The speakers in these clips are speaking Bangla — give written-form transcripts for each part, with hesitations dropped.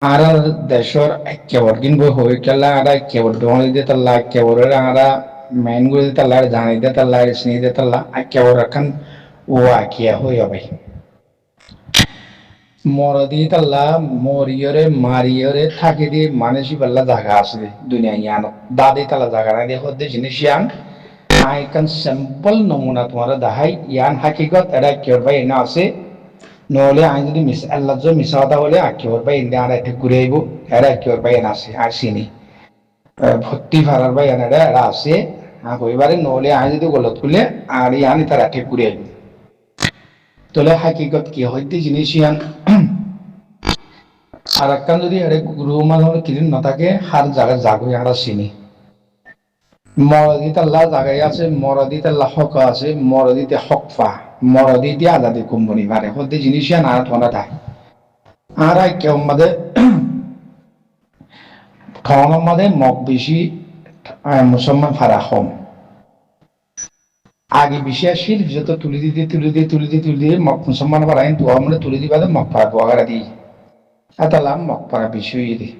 আর দেশর একেবারে কিনবো হয়ে গেলা আর একেবারে ডোঙা দিতে তাল্লা একেবারে আরা মেন গুলো দিতে তাল্লা জানি দিতে তাল্লা সিনি দিতে তাল্লা একেবারে এখন ও আকিয়া হয়ে যাবে মরদি তাল্লা মরিয়রে মারিয়রে থাকি দি মানুষই পাল্লা জায়গা আছে দুনিয়া ইয়ান দাদি তাল্লা জায়গা নাই দেখো দে জিনিস ইয়ান আই কান সিম্পল নমুনা তোমার দাহাই ইয়ান হাকিকত এটা কেউ ভাই এনে আছে নহলে আই যদি মিস আল্লাহ যদি মিছা কথা বলে আকিওর ভাই এনে আর একটু ঘুরে আইব এরা আকিওর ভাই এনে আছে আর চিনি ভর্তি ফারার ভাই এনে এরা আছে কইবারে নহলে আই যদি গলত করলে আর ইয়ান তার একটু ঘুরে আইব তোলে হাকিকত কি হইতে জিনিস ইয়ান আর একখান যদি এড়ে রুম মানে কিরিন না থাকে হার জায়গা জাগো আমরা চিনি মরদিতে আল্লাহ জায়গায় আছে মরদিতে আল্লাহ হক আছে মরদিতে হকফা মরদিতে আজাদি কোম্পানি পারে হতে জিনিস না থনা থাকে আর কেউ আমাদের ঠন আমাদের মগ বেশি মুসলমান ফারা হম আগে বেশি আসিল যত তুলি দিতে মুসলমান ফারাইন তো আমরা তুলি দিবা মগ ফারা গোয়াগারা দিই এতালাম মগ ফারা বেশি হয়ে দিই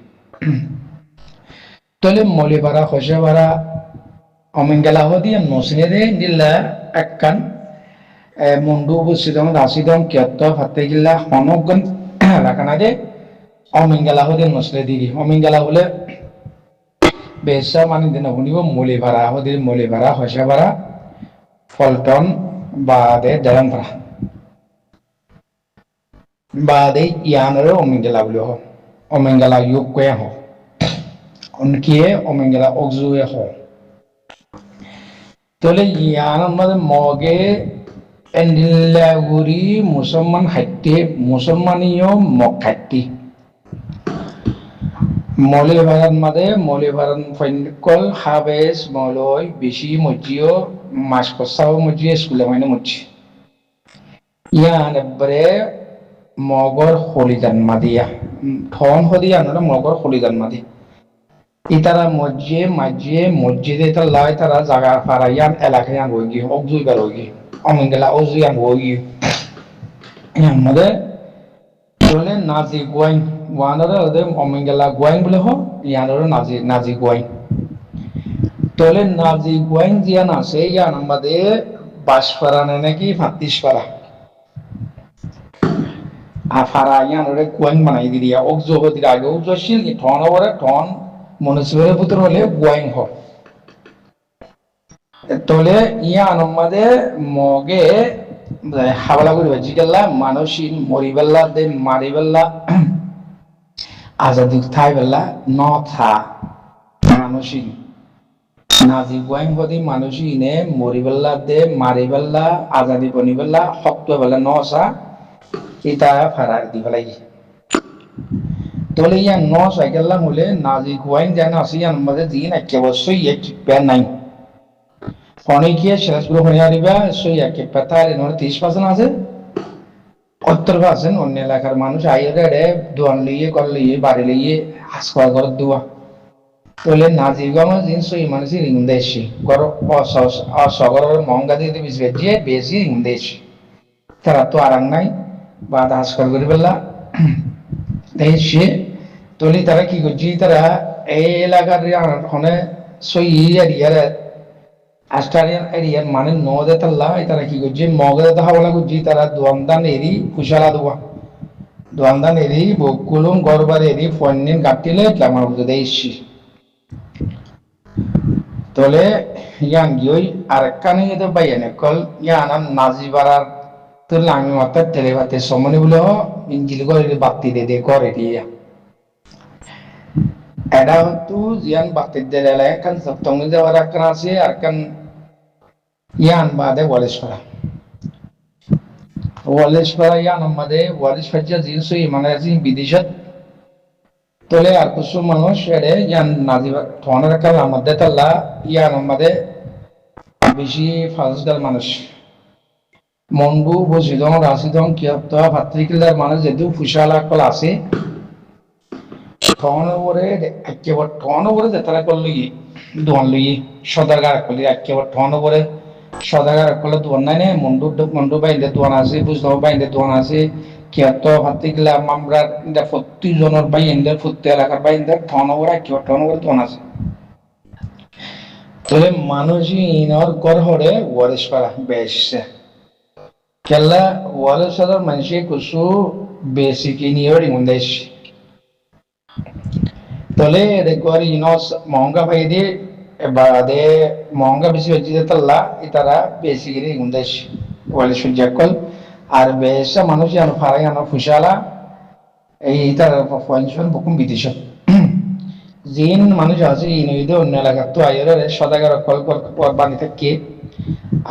তলে মলি ভাড়া হসে ভাড়া অমিঙ্গেলা হদি নসিনে দে দিল্লা একখান মুন্ডু বসিদম রাশিদম কিয়ত ফাতে গিল্লা হনগন এলাকানা দে অমিঙ্গেলা হদি নসলে দিদি অমিঙ্গেলা হলে বেসা মানে দিন শুনিব মলি ভাড়া হদি মলি ভাড়া হসে ভাড়া ফলটন বা দে দেরম ভাড়া বা দে ইয়ানরে অমিঙ্গেলা বলি হ অমিঙ্গেলা ইউক কয়ে হ অনকিয়ে অমিঙ্গেলা অগজুয়ে হ তাহলে ইয়ান আমাদের মগে এন্ডিল্লাগুড়ি মুসলমান হাইতে মুসলমানীয় মগ হাইতি মলে ভারত মাদে মলে ভারত ফৈনিকল হাবেস মলয় বেশি মজিও মাস কসাও মজিও স্কুলে মানে মজি ইয়ান এবারে মগর হলিদান মাদিয়া ঠন হদি আনরা মগর হলিদান মাদি ইতারা মাঝে মসজিদে লাই তারা জায়গা ফারাইয়ান এলাকায় আন হইগি অগজুইবার হইগি অমিঙ্গেলা অজুয়ান হইগি আমাদের চলে নাজি গোয়াইন ওয়ানরে ওদের অমিঙ্গেলা গোয়াইন বলে হ ইয়ানরে নাজি গোয়াইন তলে নাজি গোয়াইন জিয়ান আছে ইয়ান আমাদের বাসপাড়া নাকি ফাতিসপাড়া আফারা ইয়ানরে গোয়াইন বানাই দিয়া অগজু হদির আগে অগজু ছিল ঠন ওরে ঠন মনুষ্যের পুত্র হলে গোয়াইন হ তলে ইয়ান আমাদের মগে হাওলা করি জিগাল্লা মানুষই মরিবেল্লা দে মারিবেল্লা আজাদি থাই বেল্লা ন থা মানুষই নাজি গোয়াইন হদি মানুষই নে মরিবেল্লা দে মারিবেল্লা আজাদি বনিবেল্লা হক্ত বেলা ন সা ইতা ফারার দি বেলাই তলে ইয়ান ন সাইকেল্লা হলে নাজি গোয়াইন যেন আছে ইয়ান আমাদের দিন একেবারে এক প্যান নাই অনেকে সিরাজপুর হয়ে আনিবা সই একে পেতার এনে 30% আছে 70% অন্য এলাকার মানুষ আইরে দোয়ান লইয়ে কর লইয়ে বাড়ি লইয়ে হাসপা ঘর দোয়া তোলে নাজিগম জিন সই মানুষ রিং দেশি গর অসগরের মহঙ্গা দিয়ে বেশি বেশি রিং দেশি তারা তো আরাং নাই বা হাসপাল করি বললা দেশি তোলি তারা কি করছি তারা এই এলাকার হনে সই এরিয়ার আস্ট্রেলিয়ান এরিয়ার মানে নদে তাল্লা তারা কি করছে মগদে হাওলা করছি তারা দোয়ামদান এরি কুশালা দোয়ামদান এরি বকুলুম গরবার এরি ফন্নিন কাটিলে আমার বুঝতে এসছি তলে ইয়ান গিয়ে আর কানে যেতে বাইয়ানে কল ইয়ান নাজিবারার তোর আমি মাত্র টেলিভাতে সমনি বলে ইঞ্জিল করে বাতি দে করে দিয়া এটা হতো জিয়ান বাতি দেয় কান সপ্তমে যাওয়ার একখান আছে আর কান ইয়ান বাদে ওয়ালেশপাড়া ইয়ান আমাদের ওয়ালেশপাড়া জিনিস মানে বিদেশত তোলে আর কিছু মানুষ এড়ে ইয়ান নাজিবা থনের কাল আমাদের তাল্লা ইয়ান আমাদের বেশি ফালসদার মানুষ মনবু বসিদং রাশিদং কিয়ত ভাতৃকিলার মানুষ যেহেতু ফুসালা কল আছে ঠনবরে একেবারে ঠনবরে যেতারা করলি দোয়ান লইয়ে সদাগার করলি একেবারে ঠনবরে সদাগার করলে দোয়ান নাই নে মন্ডু বাইন্দে দোয়ান আছে বুঝতে বাইন্দে দোয়ান আছে কিয়ত ভাতিগলা আমরা ইন্দা প্রতিজনের বাই ইন্দার প্রতি এলাকার বাই ইন্দার টনওরা কি টনওরা টন আছে তলে মানুষই ইনর কর হরে ওয়ারিস পারা বেশে কেলা ওয়ারিস সাদার মানুষে কুসু বেসিক ইনিয়র ইমুন্দেশ তলে রেকোয়ারি ইনস মহঙ্গা ভাই দিয়ে বাদে মহঙ্গা বেশি হচ্ছে তাল্লা ইতারা বেসিক ইমুন্দেশ ওয়ারিস জাকল আর বেশা মানুষ জানো ফারাই আনো ফুসালা এই তার পয়েন্ট বকুম বিদেশ জিন মানুষ আছে ইনইদে অন্য এলাকা তো আইরে সদাগার কল কল বানি থাকে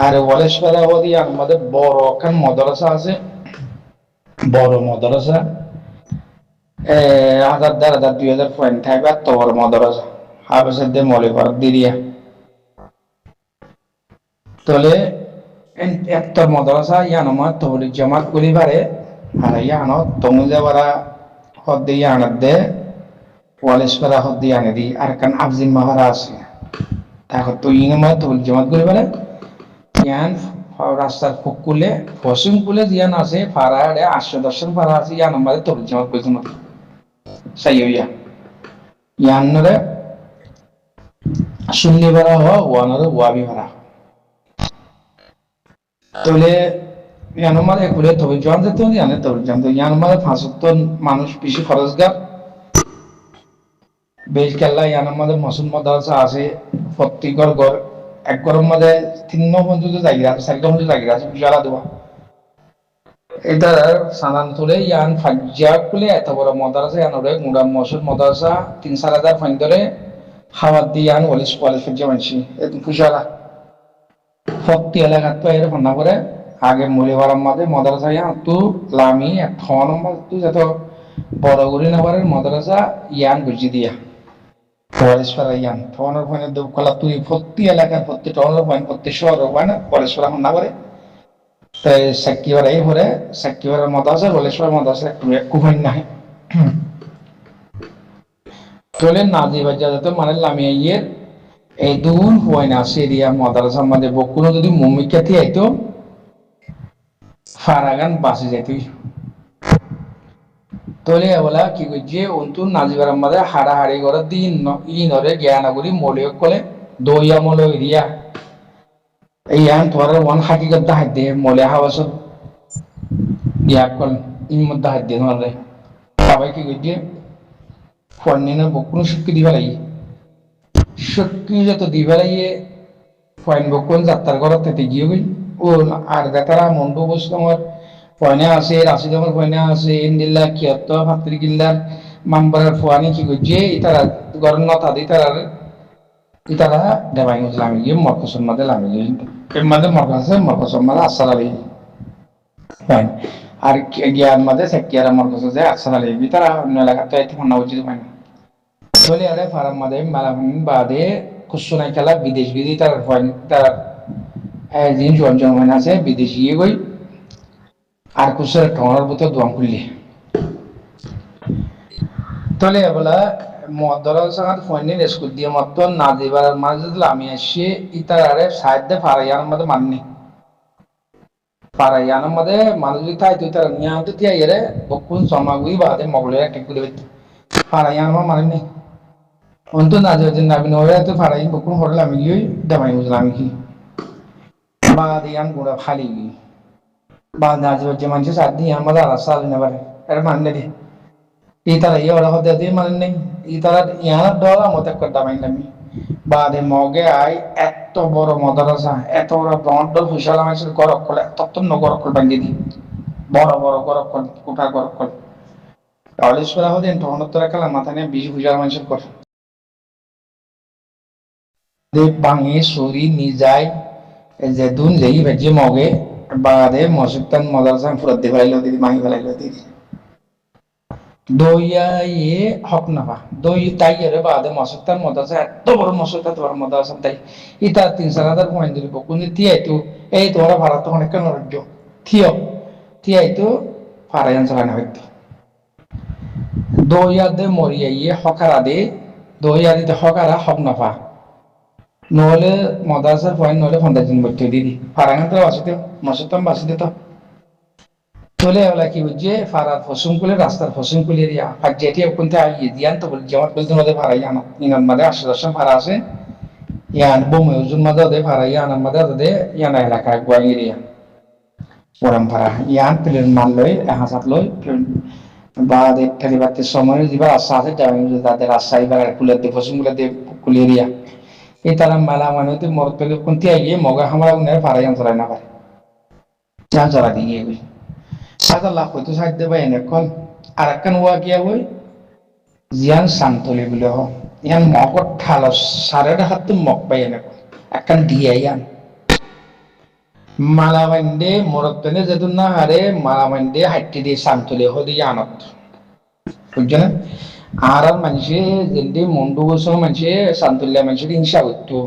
আর ওয়ালেশ্বরা ওদি আমাদের বড় কান মাদ্রাসা আছে বড় মাদ্রাসা 1000 পয়েন্ট থাকবে তো বড় মাদ্রাসা হাবেসের দে মলে কর দিরিয়া তলে এত মাদ্রাসা ইয়ানমা তবলিগ জামাত করি পারে আর ইয়ানো তমুজা বারা হদ্দে ইয়ানদে ওয়ালেশ্বরা হদ্দে ইয়ানেদি আর কান আফজিন মাহারা আছে তারপর তো ইনমা তবলিগ জামাত করি পারে ইয়ান রাস্তার ফুকুলে ফসিং কুলে জিয়ান আছে ফারাড়ে 810 ফারা আছে ইয়ান আমাদের তবলিগ জামাত কইছেন সাইয়িয়া ইয়ানরে সুন্নি বারা হওয়া ওয়ানরে ওয়াবি বারা তলে ইয়ান আমাদের কুলে তবলিগ জামাত তো ইয়ান তবলিগ জামাত ইয়ান আমাদের ফাঁসুত্তন মানুষ বেশি ফরজগার বেশ কেল্লা ইয়ান আমাদের মুসলিম মাদ্রাসা আছে প্রত্যেকর ঘর এক ঘরের মধ্যে 3 পর্যন্ত জায়গা আছে 4 পর্যন্ত জায়গা আছে বিশালা দেওয়া এটা সানান তুলে ইয়ান ফাজ্জা কুলে এত বড় মাদ্রাসা ইয়ান ওরে মুড়া মসুর মাদ্রাসা 3-4 ফাইন ধরে হাওয়া দিয়ান ওলিস কলেজ ফিজা মানছি এত বিশালা ফক্তি এলাকা তো এর ফনা করে আগে মলিবারাম মাঝে মাদ্রাসা ইয়ান তো লামি এখন তো যত বড় গরি না পারে মাদ্রাসা ইয়ান বুঝি দিয়া পরেশ্বরা ইয়ান টনের পয়েন্ট দেব কলা তুই প্রতি এলাকার প্রতি টনের পয়েন্ট প্রতি শহর পয়েন্ট পরেশ্বরা হন না করে তাই সাকিবার এই হরে সাকিবার মাদ্রাসা পরেশ্বর মাদ্রাসা একটু কুফাইন না চলে নাজি বাজা তো মানে লামিয়া ইয়ের এই দুন পয়েন্ট আছে এরিয়া মাদ্রাসা মাঝে বকুনো যদি মুমিকাতি আইতো ফারাগান বাসে যাইতই তলে বলা কি কইছে অন্তু নাজিবার আমাদের হাড়াহাড়ি করে দিন ইনরে জ্ঞানগুলি মলিয় কলে দইয়া মল এরিয়া এই আন তোর ওয়ান হাকিগত দাহাত দে মলে হাওয়াস ইয়া কল ইমত দাহাত দে নরে সবাই কি কইছে ফন্নিনা বকুন শক্তি দিবা লাগি শক্তি যত দিবা লাগিয়ে ফয়েন বকুন যাত্রার করতে গিয়ে গই ও আর দাতারা মন্ডু বসে আমার পয়না আছে রাশি জমার পয়না আছে ইন্দিল্লা কিয়ত ফাত্রি কিল্লার মাম্বারের ফুয়ানি কি কইছে ইতারা গরন নতা ইতারা দেবাই ইসলামী গিয়ে মরকসের মধ্যে লামি গিয়ে এর মধ্যে মরকসের মধ্যে আসার আলী ফাইন আর জ্ঞান মধ্যে সেকিয়ার মরকসে যে আসার আলী ইতারা অন্য এলাকাতে এত ফোন উচিত হয় না চলে আরে ফারাম মধ্যে মালাফিন বাদে কুসুনাই খেলা বিদেশ বিধি তার তার জিন জঞ্জন হয় আছে বিদেশ গিয়ে গই আর কুসের টনের ভিতর দোয়াম খুললি তলে বলা মাদ্রাসার ফয়নির স্কুল দিয়ে মাত্র নাজিবার মাঝে আমি আসি ইতারে সাইডে ফারাইয়ার মধ্যে মাননি ফারাইয়ার মধ্যে মানুষ যদি তাই তুই তার নিয়ে আনতে তিয়া এরে বকুন সমাগুই বাদে মগলের একটা করে ফারাইয়ার মা মানেনি অন্ত নাজিবার দিন নাবিন হয়ে তো ফারাই বকুন হরলে আমি গিয়ে দেমাই বুঝলাম কি বাদে ইয়ান গুড়া খালি গিয়ে বা নাজিবার যে মানুষ সাত দিয়ে আমাদের রাস্তা আলিনা পারে এর মানে দিয়ে ইতারা ইয়ে ওরা হতে দিয়ে মানে নেই ইতারা ইয়ার ডলা মতো একটা মাইন আমি বাদে মগে আই এত বড় মাদ্রাসা এত বড় ব্রহ্মাণ্ড হুশালা মানুষের গরক করলে তত্তন্ন গরক করে বাঙ্গি দি বড় বড় গরক কর কোঠা গরক কর অলেশ্বরা হতেন তখন তোরা খেলা মাথা নিয়ে 20 হুশালা মানুষের কর ভাঙে সরি নিজাই যে দুন যেই ভেজে মগে বাদে মসজিদটান মাদ্রাসা ফুরাত দিয়ে ফেলাইলো দিদি মাহি ফেলাইলো দিদি দইয়া ইয়ে হক নাফা দই তাই এর বাদে মসজিদটান মাদ্রাসা এত বড় মসজিদটা তোমার মাদ্রাসা তাই ইতা 3-4 পয়েন্ট দিব কোন তিয়াই তো এই তোরা ভারত তো অনেক নরজ্য তিয়াই তো ফারায়ান চালানো হইতো দইয়া দে মরিয়া ইয়ে হকারা দে দইয়া দিতে হকারা হক নাফা নহলে মাদ্রাসার পয়েন্ট নহলে 15 দিন বলতে দিদি ফারাঙ্গান তো বাসিতে মসজিদটান বাসিতে তো তোলে ওলা কি বুঝছে ফারার ফসুম কুলে রাস্তার ফসুম কুলে দিয়া আর যেটি কোনতে আইয়ে দিয়ান তো বলি যেমন বলতে মধ্যে ফারাই আনা ইনার মাঝে ৮০০ ফারা আছে ইয়ান বমে ওজন মাঝে ওদের ফারাই আনার মাঝে ওদের ইয়ানা এলাকায় গুয়াই এরিয়া পরম্পরা ইয়ান প্লেন মাল লই হাসাত লই বা ঠেলি বাড়তে সময় দিবা রাস্তা আছে তাদের রাস্তায় বা কুলের দিয়ে ফসুম কুলের দিয়ে কুলি এরিয়া এই তারা মেলা মানে মরত পেলে কোনতে আইয়ে মগা হামরা উন্নয় ফারাই অন্তরায় না পারে যা জরা দিয়ে গই সাদা লাখ হয়তো সাহায্য পাই এনে কল আর একখান ওয়া গিয়া বই জিয়ান সান্তলি বলে হ ইয়ান মগত ঠালো সাড়ে হাত মগ পাই এনে একখান দিয়ে ইয়ান মালামাইন্ডে মরতনে যেতুন না হারে মালামাইন্ডে হাইটি দিয়ে সান্তলি হদি আনত বুঝছো না আর আর মানুষে যেটি মন্ডু বসে মানুষে সান্তলিয়া মানুষের হিংসা করতো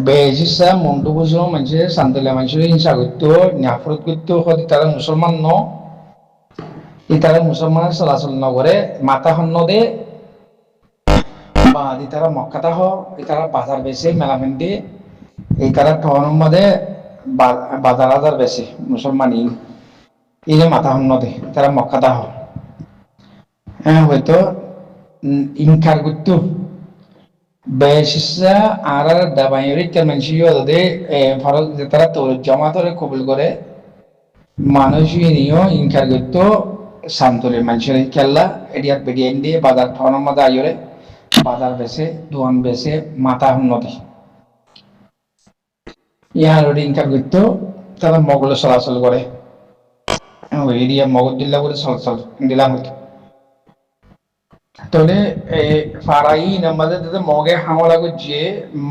বেশিসা মন্টু বসে মানুষে সান্তলিয়া মানুষের হিংসা করতো নাফরত করতো হদি তারা মুসলমান ন ইতারা মুসলমানের চলাচল নগরে মাথা হন্ন দে বা ইতারা মক্কাতা হ ইতারা বাজার বেশি মেলামেন্দি ইতারা ঠনের মধ্যে বাজার আজার বেশি মুসলমান ইনে মাথা হন্ন দে ইতারা মক্কাতা হ হ্যাঁ হয়তো ইনকার করতো বেশিসা আর দাবাইরি কেমনসিও দে ফরজ তারা তোর জমাতরে কবুল করে মানুষ নিও ইনকার করতো সান্তলে মানুষের খেলা এডিয়ার বেডিয়ান দিয়ে বাজার ঠনের মধ্যে আইরে বাজার বেছে দোয়ান বেছে মাথা উন্নতি ইহার ইনকাম করতো তারা মগলে চলাচল করে এরিয়া মগজ দিল্লা করে চলাচল দিলাম হইতো তাহলে ফারাই নামাজে মগে হামলা করছে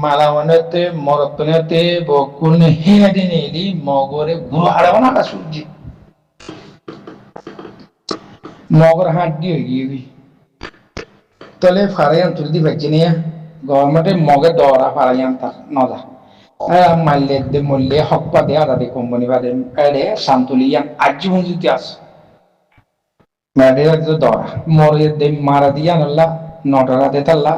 মালামানেতে মরতনেতে বকুন হেয়াদি নেলি মগরে গুলো হারাবো না সূর্যি মগর হাত দিয়ে গিয়ে তাহলে ফারাইয়ান তুলি দি পাচ্ছি নিয়ে গভর্নমেন্টে মগে দরা ফারাইয়ান তার নজা মারলে দে মরলে হক পা দে আদা দে কোম্পানি বাদে এড়ে সান্তুলিয়ান আজীবন যদি আছে মেডে দরা মরে দে মারা দিয়ান আল্লাহ নটরা দে তাল্লা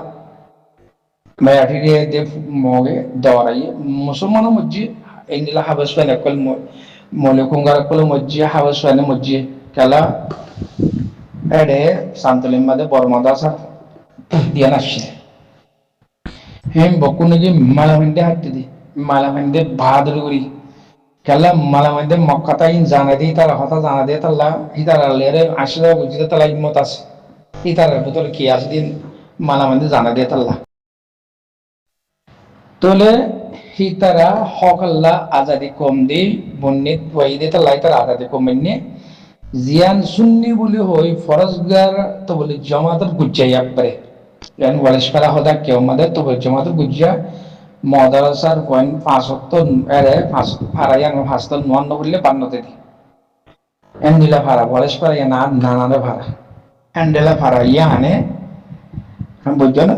মেয়াঠি দে মগে দরাই মুসলমান মজ্জি এন্ডিলা হাবাস পানে কল মলে কুঙ্গার কল মজ্জি হাবাস পানে মজ্জি কালা এড়ে সান্তুলিন মাদে বর্মদা স্যার দিয়ান আসছে হেম বকুনজি মালামিন্দে হাঁটতে দি মালামিন্দে বাহাদুরি কেলা মালামিন্দে মক্কাতা ইন জানা দি তার হতা জানা দিয়ে তাল্লা ইতার লেরে আসলে বুঝিতে তালা ইমত আছে ইতার ভিতর কি আছে দিন মালামিন্দে জানা দিয়ে তাল্লা তোলে হিতারা হক আল্লাহ আজাদি কম দি বন্নিত ওয়াই দিয়ে তাল্লা ইতার আজাদি কমেননি জিয়ান সুন্নি বলি হই ফরজগার তো বলি জমাতের গুজ্জাই একবারে yan walishpara hoda kew made to jamaatu gujja madrasar point 5 ere 5 parayan 5 9 বললে 52 তে এন্ডিলা ভাড়া walishpara ya না নানারে ভাড়া এন্ডিলা ভাড়া ইয়ানে বুঝছো না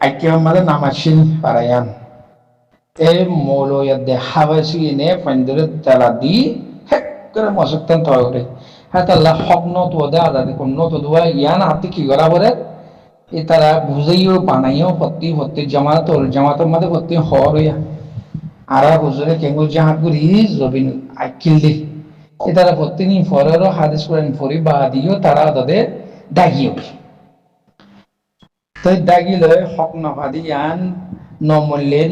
আইকেও মade নামাসিন parayan এ মৌলো ইয়াদে হাবাসি নে ফন্দরে তালাদি হেক করে মসক্তান তরে হাতা আল্লাহ হক নত ওদা আদাদি কোন নত দুয়া ইয়ান হাতে কি করা বলে তারা বুঝাইও বানাইও ভর্তি জামাতের মধ্যে ভর্তি হওয়ার হইয়া আর হুজুরে কেঙ্গুল জাহাজ করি জবিন আকিল দি তারা ভর্তি নি ফরেরও হাদিস করেন ফরি বা দিও তারা তাদের দাগিও তো দাগিলে হক নভাদি ইয়ান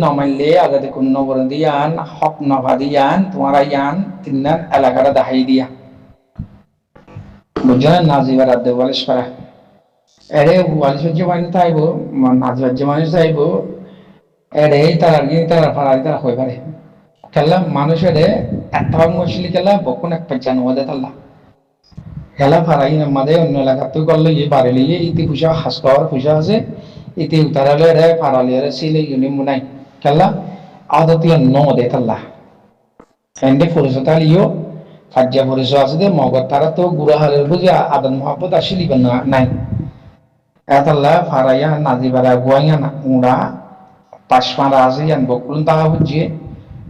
নমাইলে আগাদে কোন নবর দিয়ান হক নভাদি ইয়ান তোমারা ইয়ান তিন্নার এলাকাটা দাহাই দিয়া বুঝলেন নাজিবার আদে বলিস পারা এরে ওয়ালিসজ্জ মানুষ চাইব নাজরাজ্য মানুষ চাইব এরে তারা গিয়ে তারা ফাড়াই তারা হয়ে পারে খেলা মানুষের একটা মশলি খেলা বকুন এক পেঁচানো ওদের তাল্লা খেলা ফাড়াই আমাদের অন্য এলাকার তো করলে ইয়ে বাড়িলে ইতি পয়সা হাস খাওয়ার পয়সা আছে ইতি উতারালে এরে ফাড়ালে এরে সিলে ইউনি মুনাই খেলা আদতি ন দে তাল্লা এন্ডে ফুরসতা লিও কাজ্যা ফুরস আছে দে মগর তারা তো গুড়া হালের বুঝে আদন মহাব্বত আসিলি নাই এতলা ফারাইয়া নাজিবারা গুয়াইয়া না উড়া পাশমারা আছে ইয়ান বকুলন তাহা বুঝিয়ে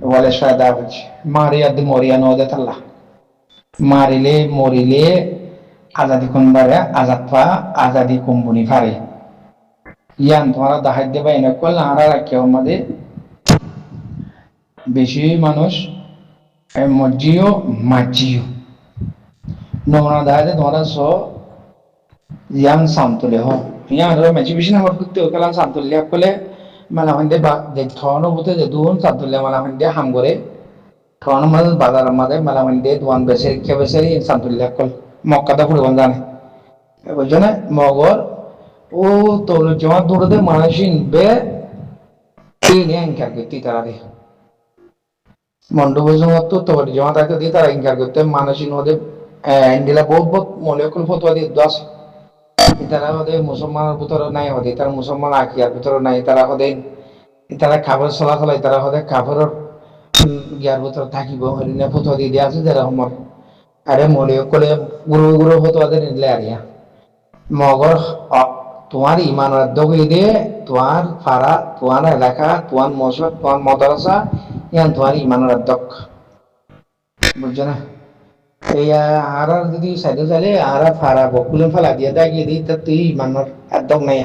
বলে সাদা বুঝি মারিয়া দি মরিয়া নদে তাল্লা মারিলে মরিলে আজাদি কোনবারে আজাদ পা আজাদি কুম্বুনি ফারে ইয়ান তোমারা দাহাই দেবা এনে কল আরা রাখিও আমাদের বেশি মানুষ মজিও মাজিও নমনা দাহাতে তোমরা yang samtule ho yang ro me chibishina hor kutte okalan samtule kole mala hande ba de thono bute de duon samtule mala hande ham gore thono mal bazar made mala hande duan beser ke beser samtule kol mokka da puri bandane bojone mogor o tolo joma durode manashin be tin yang kar kutti tarare mondo bojong to to joma ta di tara inkar kutte manashin hode indila বহুত molecule fotwa di das তারা ওদের মুসলমানের ভিতরে নাই হতে তারা মুসলমান আকিয়ার ভিতরে নাই তারা ওদের তারা খাবার চলাচল তারা ওদের খাবারের ইয়ার ভিতরে থাকিব হরিণে ফটো দিয়ে দিয়া আছে যারা আমার আরে মনে করে গুরু গুরু ফটোদের নিলে আরিয়া মগর তোমার ইমানের দগি দিয়ে তোমার ফারা তোমার এলাকা তোমার মসজিদ তোমার মাদ্রাসা ইয়ান তোমার ইমানের দক বুঝছো না এই আর যদি সাইডে চাইলে আর ফারা বকুলে ফেলা দিয়ে দাগিয়ে দিই তা তুই ইমানের একদম নাই